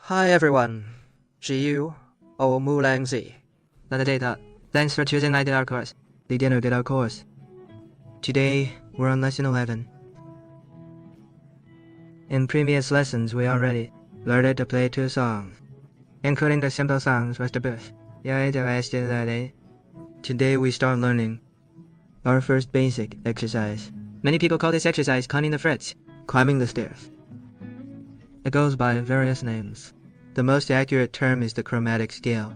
Hi everyone, GU or Mulang Z. Another data. Thanks for choosing my guitar course, the Dinner Guitar course. Today, we're on lesson 11. In previous lessons, we already learned to play 2 songs, including the simple songs with the booth. Today we start learning our first basic exercise. Many people call this exercise climbing the frets, climbing the stairs. It goes by various names. The most accurate term is the chromatic scale.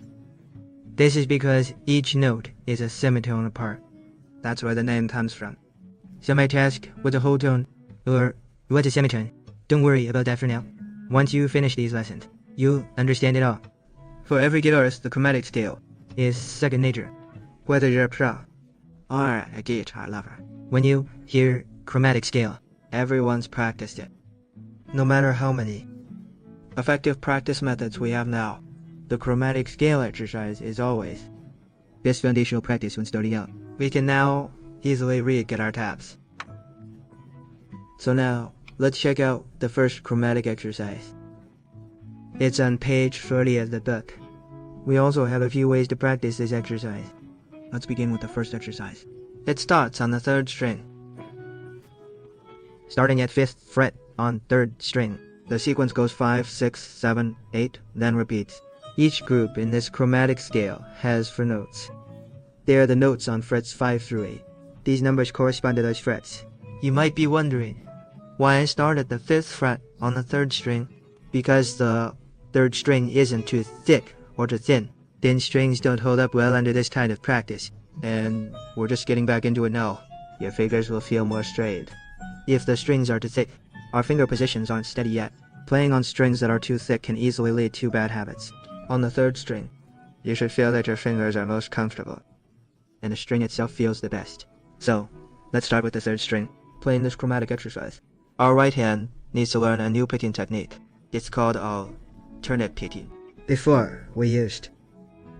This is because each note is a semitone apart. That's where the name comes from. Some might ask, what's a whole tone? Or, what's a semitone? Don't worry about that for now. Once you finish these lessons, you'll understand it all. For every guitarist, the chromatic scale is second nature. Whether you're a pro or a guitar lover, when you hear chromatic scale, everyone's practiced it. No matter how many effective practice methods we have now, the chromatic scale exercise is always best foundational practice when starting out. We can now easily read guitar tabs. So now, let's check out the first chromatic exercise. It's on page 30 of the book. We also have a few ways to practice this exercise. Let's begin with the first exercise. It starts on the 3rd string. Starting at 5th fret on 3rd string. The sequence goes 5, 6, 7, 8, then repeats. Each group in this chromatic scale has 4 notes. They are the notes on frets 5 through 8. These numbers correspond to those frets. You might be wondering why I start at the 5th fret on the 3rd string. Because the 3rd string isn't too thick or too thin. Thin strings don't hold up well under this kind of practice. And we're just getting back into it now. Your fingers will feel more straight. If the strings are too thick, our finger positions aren't steady yet. Playing on strings that are too thick can easily lead to bad habits. On the 3rd string, you should feel that your fingers are most comfortable, and the string itself feels the best. So, let's start with the 3rd string, playing this chromatic exercise. Our right hand needs to learn a new picking technique. It's called alternate picking. Before, we used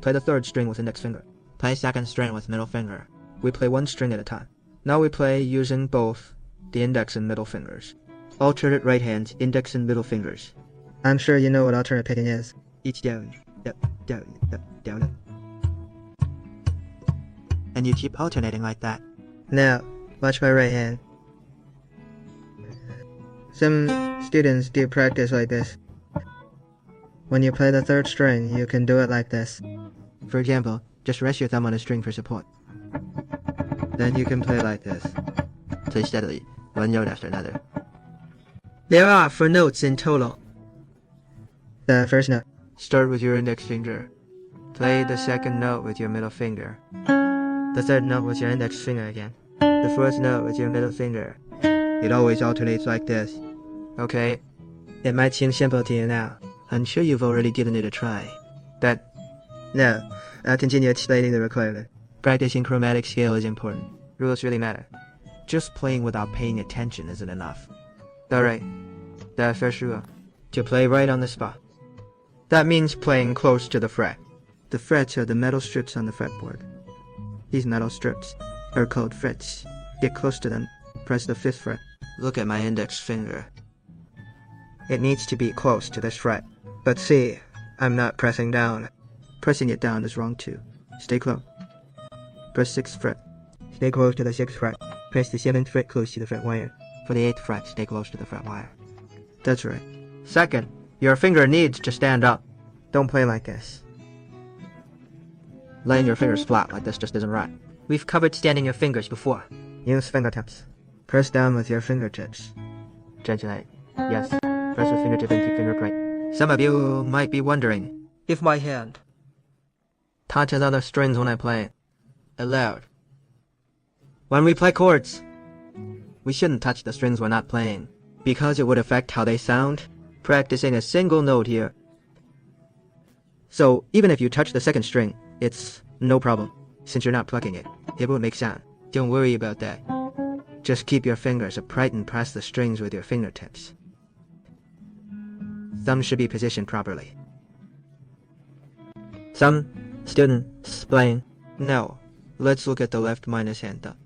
play the 3rd string with index finger, play 2nd string with middle finger. We play 1 string at a time. Now we play using both the index and middle fingers. Alternate right hand, index and middle fingers. I'm sure you know what alternate picking is. Each down, up, down, up, down, up. And you keep alternating like that. Now, watch my right hand. Some students do practice like this. When you play the 3rd string, you can do it like this. For example, just rest your thumb on a string for support. Then you can play like this. Play steadily, one note after another. There are 4 notes in total. The first note. Start with your index finger. Play the 2nd note with your middle finger. The 3rd note with your index finger again. The 4th note with your middle finger. It always alternates like this. Okay? It might seem simple to you now. I'm sure you've already given it a try. No, I'll continue explaining the requirement. Practicing chromatic scale is important. Rules really matter. Just playing without paying attention isn't enough. Alright, the first rule. To play right on the spot. That means playing close to the fret. The frets are the metal strips on the fretboard. These metal strips are called frets. Get close to them. Press the 5th fret. Look at my index finger. It needs to be close to this fret. But see, I'm not pressing down. Pressing it down is wrong too. Stay close. Press 6th fret. Stay close to the 6th fret. Press the 7th fret close to the fret wire. For the 8th fret, stay close to the fret wire. That's right. Second, your finger needs to stand up. Don't play like this. Laying your fingers flat like this just isn't right. We've covered standing your fingers before. Use fingertips. Press down with your fingertips. Gently. Yes. Press with fingertip and keep finger bright. Some of you might be wondering if my hand touches other strings when I play aloud. When we play chords, we shouldn't touch the strings we're not playing, because it would affect how they sound, practicing a single note here. So, even if you touch the 2nd string, it's no problem, since you're not plucking it. It won't make sound. Don't worry about that. Just keep your fingers upright and press the strings with your fingertips. Thumb should be positioned properly. Some students playing. No, let's look at the left minus hand thumb.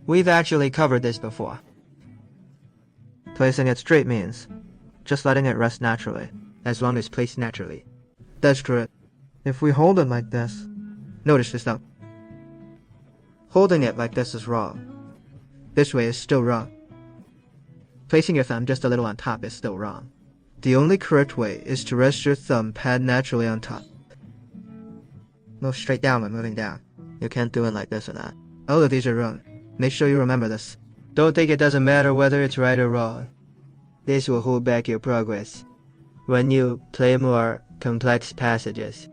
We've actually covered this before. Placing it straight means just letting it rest naturally. as long as placed naturally. That's correct. If we hold it like this, notice this thumb. Holding it like this is wrong. This way is still wrong. Placing your thumb just a little on top is still wrong. The only correct way is to rest your thumb pad naturally on top. Move straight down when moving down. You can't do it like this or that. All of these are wrong. Make sure you remember this. Don't think it doesn't matter whether it's right or wrong. This will hold back your progress. When you play more complex passages,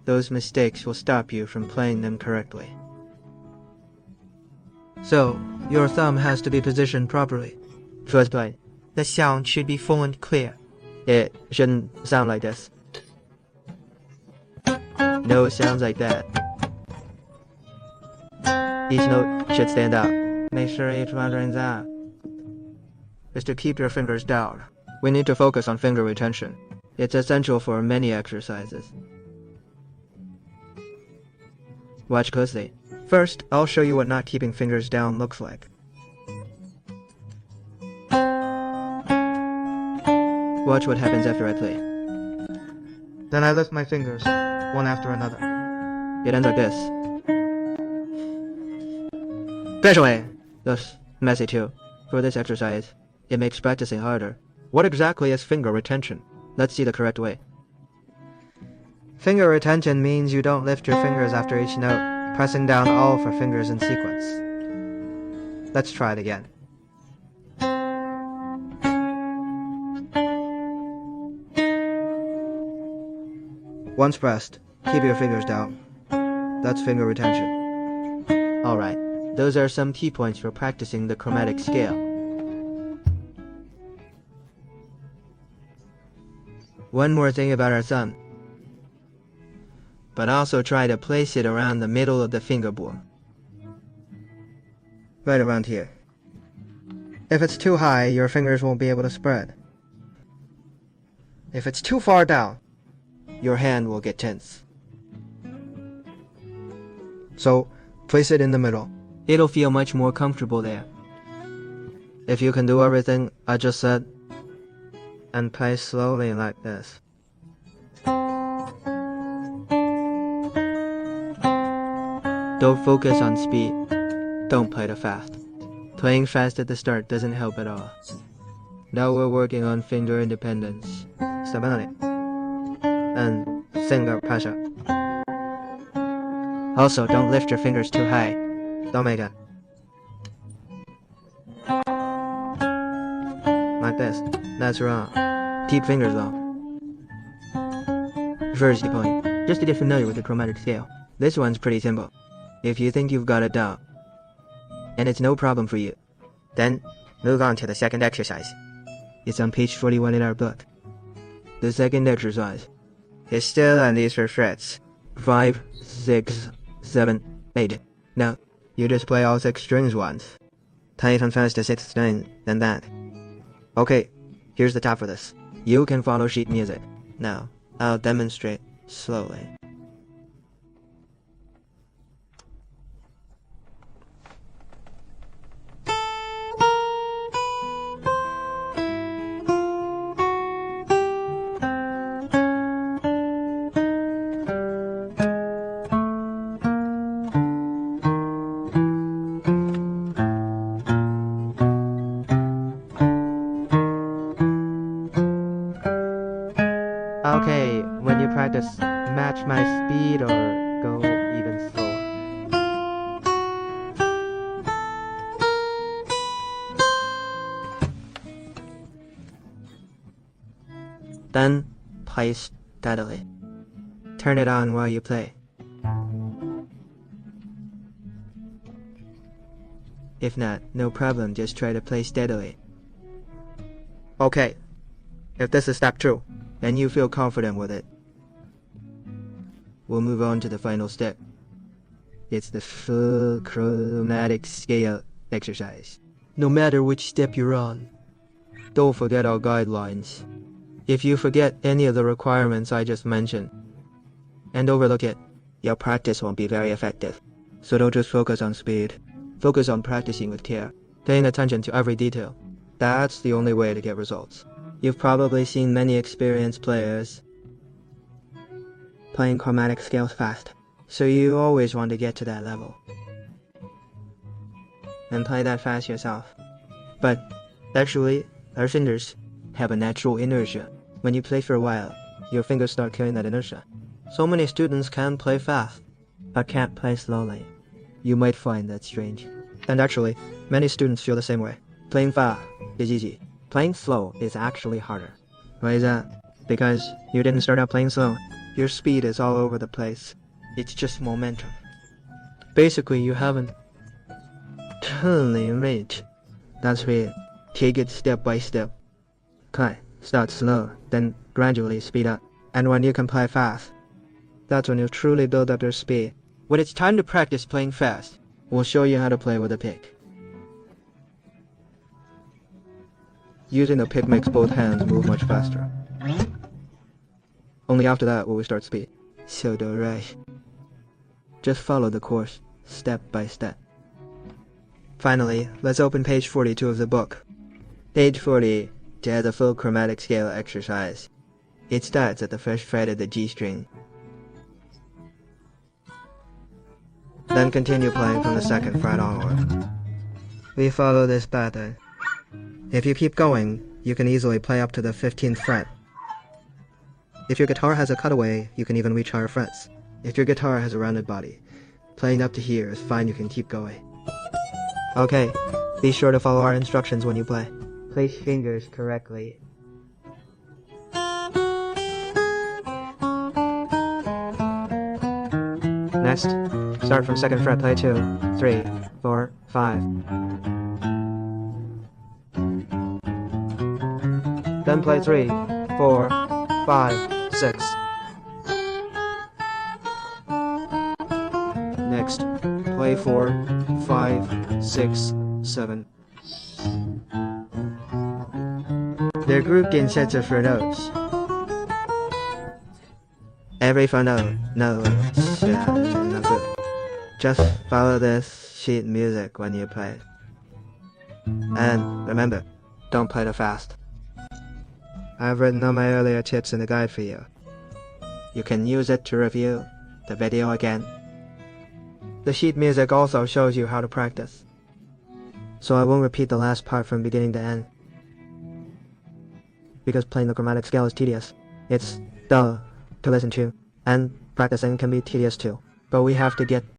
those mistakes will stop you from playing them correctly. So, your thumb has to be positioned properly. First point, the sound should be full and clear. It shouldn't sound like this. No sounds like that. Each note should stand out. Make sure each one rings out. Is to keep your fingers down. We need to focus on finger retention. It's essential for many exercises. Watch closely. First, I'll show you what not keeping fingers down looks like. Watch what happens after I play. Then I lift my fingers, one after another. It ends like this. Especially, thus messy too. For this exercise, it makes practicing harder. What exactly is finger retention? Let's see the correct way. Finger retention means you don't lift your fingers after each note, pressing down all 4 fingers in sequence. Let's try it again. Once pressed, keep your fingers down. That's finger retention. Alright, those are some key points for practicing the chromatic scale. One more thing about our thumb. But also try to place it around the middle of the fingerboard. Right around here. If it's too high, your fingers won't be able to spread. If it's too far down, your hand will get tense. So, place it in the middle. It'll feel much more comfortable there. If you can do everything I just said, and play slowly like this. Don't focus on speed. Don't play too fast. Playing fast at the start doesn't help at all. Now we're working on finger independence, stability, and finger pressure. Also, don't lift your fingers too high. Don't make it. Like this. That's wrong. Keep fingers low. First point, just to get familiar with the chromatic scale. This one's pretty simple. If you think you've got it down, and it's no problem for you, then move on to the second exercise. It's on page 41 in our book. The second exercise is still on these 4 frets. 5, 6, 7, 8. Now, you just play all 6 strings once. Play it on first to 6th string, then that. Okay, here's the top for this. You can follow sheet music. Now, I'll demonstrate slowly. Okay, when you practice, match my speed or go even slower. Then, play steadily. Turn it on while you play. If not, no problem, just try to play steadily. Okay, if this is step 2, and you feel confident with it, we'll move on to the final step. It's the full chromatic scale exercise. No matter which step you're on, don't forget our guidelines. If you forget any of the requirements I just mentioned, and overlook it, your practice won't be very effective. So don't just focus on speed. Focus on practicing with care, paying attention to every detail. That's the only way to get results. You've probably seen many experienced players playing chromatic scales fast, so you always want to get to that level and play that fast yourself. But actually, our fingers have a natural inertia. When you play for a while, your fingers start carrying that inertia. So many students can play fast, but can't play slowly. You might find that strange. And actually, many students feel the same way. Playing fast is easy. Playing slow is actually harder. Why is that? Because you didn't start out playing slow. Your speed is all over the place. It's just momentum. Basically, you haven't truly reached that speed. Take it step by step. Okay, start slow, then gradually speed up. And when you can play fast, that's when you truly build up your speed. When it's time to practice playing fast, we'll show you how to play with a pick. Using the pick makes both hands move much faster. Only after that will we start speed. So don't rush. Just follow the course, step by step. Finally, let's open page 42 of the book. Page 40 to add a full chromatic scale exercise. It starts at the first fret of the G string. Then continue playing from the second fret onward. We follow this pattern. If you keep going, you can easily play up to the 15th fret. If your guitar has a cutaway, you can even reach higher frets. If your guitar has a rounded body, playing up to here is fine, you can keep going. Okay, be sure to follow our instructions when you play. Place fingers correctly. Next, start from second fret, play 2, 3, 4, 5. Then play 3, 4, 5, 6. Next, play 4, 5, 6, 7. They're grouped in sets of 4 notes. Every 4 notes in a group. Just follow this sheet music when you play. And remember, don't play too fast. I've written all my earlier tips in the guide for you. You can use it to review the video again. The sheet music also shows you how to practice, so I won't repeat the last part from beginning to end, because playing the chromatic scale is tedious. It's dull to listen to, and practicing can be tedious too, but we have to get